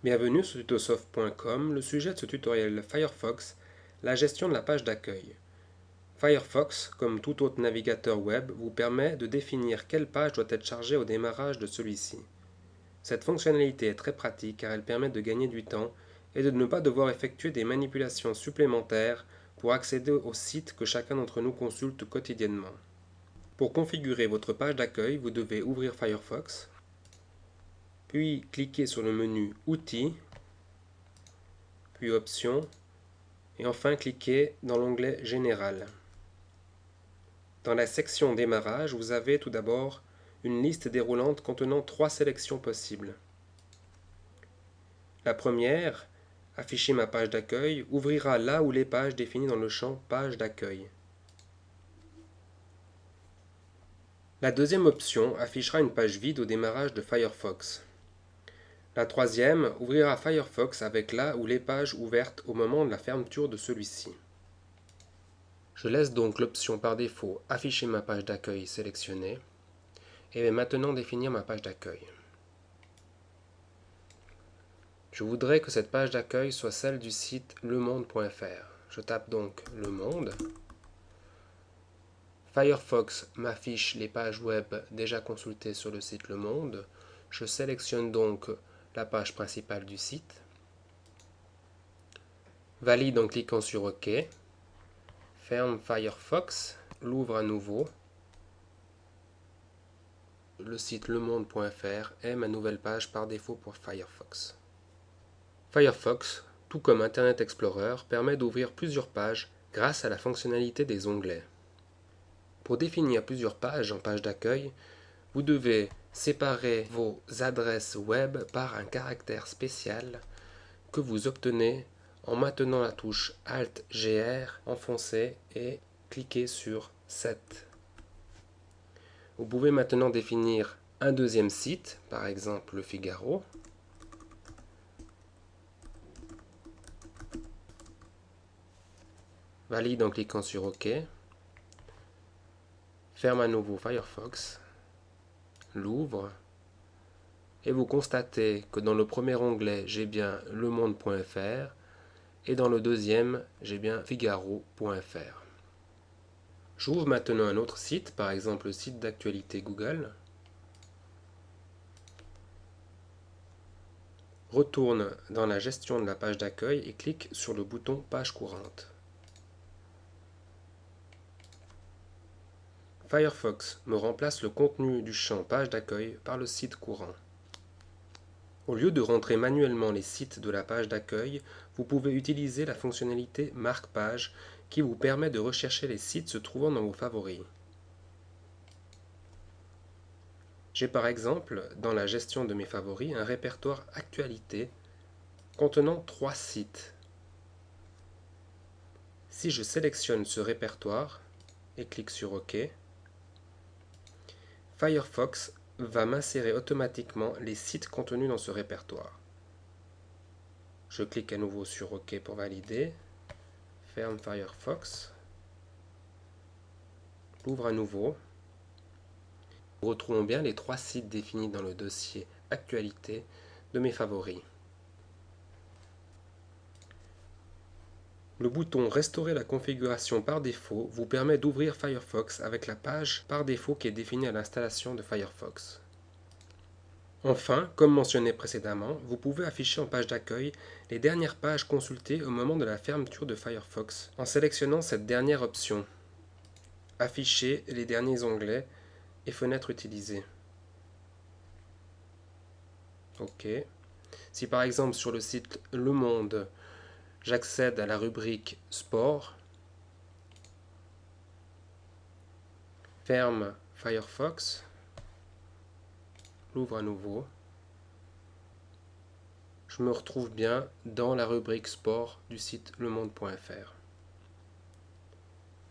Bienvenue sur tutosoft.com. Le sujet de ce tutoriel Firefox, la gestion de la page d'accueil. Firefox, comme tout autre navigateur web, vous permet de définir quelle page doit être chargée au démarrage de celui-ci. Cette fonctionnalité est très pratique car elle permet de gagner du temps et de ne pas devoir effectuer des manipulations supplémentaires pour accéder au site que chacun d'entre nous consulte quotidiennement. Pour configurer votre page d'accueil, vous devez ouvrir Firefox, puis cliquer sur le menu Outils, puis Options, et enfin cliquez dans l'onglet Général. Dans la section Démarrage, vous avez tout d'abord une liste déroulante contenant 3 sélections possibles. La première, Afficher ma page d'accueil, ouvrira la ou les pages définies dans le champ Page d'accueil. La deuxième option affichera une page vide au démarrage de Firefox. La troisième ouvrira Firefox avec la ou les pages ouvertes au moment de la fermeture de celui-ci. Je laisse donc l'option par défaut Afficher ma page d'accueil sélectionnée et vais maintenant définir ma page d'accueil. Je voudrais que cette page d'accueil soit celle du site lemonde.fr. Je tape donc Le Monde. Firefox m'affiche les pages web déjà consultées sur le site Le Monde. Je sélectionne donc la page principale du site. Valide en cliquant sur OK. Ferme Firefox, l'ouvre à nouveau. Le site lemonde.fr est ma nouvelle page par défaut pour Firefox. Firefox, tout comme Internet Explorer, permet d'ouvrir plusieurs pages grâce à la fonctionnalité des onglets. Pour définir plusieurs pages en page d'accueil, vous devez séparer vos adresses web par un caractère spécial que vous obtenez en maintenant la touche Alt-GR enfoncée et cliquez sur Set. Vous pouvez maintenant définir un deuxième site, par exemple Le Figaro. Valide en cliquant sur OK. Ferme à nouveau Firefox. L'ouvre. Et vous constatez que dans le premier onglet, j'ai bien lemonde.fr et dans le deuxième, j'ai bien figaro.fr. J'ouvre maintenant un autre site, par exemple le site d'actualité Google. Retourne dans la gestion de la page d'accueil et clique sur le bouton Page courante. Firefox me remplace le contenu du champ Page d'accueil par le site courant. Au lieu de rentrer manuellement les sites de la page d'accueil, vous pouvez utiliser la fonctionnalité Marque-page qui vous permet de rechercher les sites se trouvant dans vos favoris. J'ai par exemple, dans la gestion de mes favoris, un répertoire Actualité contenant 3 sites. Si je sélectionne ce répertoire et clique sur OK, Firefox va m'insérer automatiquement les sites contenus dans ce répertoire. Je clique à nouveau sur OK pour valider, ferme Firefox, l'ouvre à nouveau. Nous retrouvons bien les 3 sites définis dans le dossier Actualité de mes favoris. Le bouton Restaurer la configuration par défaut vous permet d'ouvrir Firefox avec la page par défaut qui est définie à l'installation de Firefox. Enfin, comme mentionné précédemment, vous pouvez afficher en page d'accueil les dernières pages consultées au moment de la fermeture de Firefox en sélectionnant cette dernière option. Afficher les derniers onglets et fenêtres utilisées. OK. Si par exemple sur le site Le Monde, j'accède à la rubrique Sport, ferme Firefox, l'ouvre à nouveau, je me retrouve bien dans la rubrique Sport du site lemonde.fr.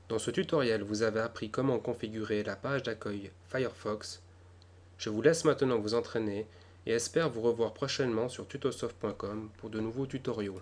Dans ce tutoriel, vous avez appris comment configurer la page d'accueil Firefox. Je vous laisse maintenant vous entraîner et espère vous revoir prochainement sur tutosoft.com pour de nouveaux tutoriaux.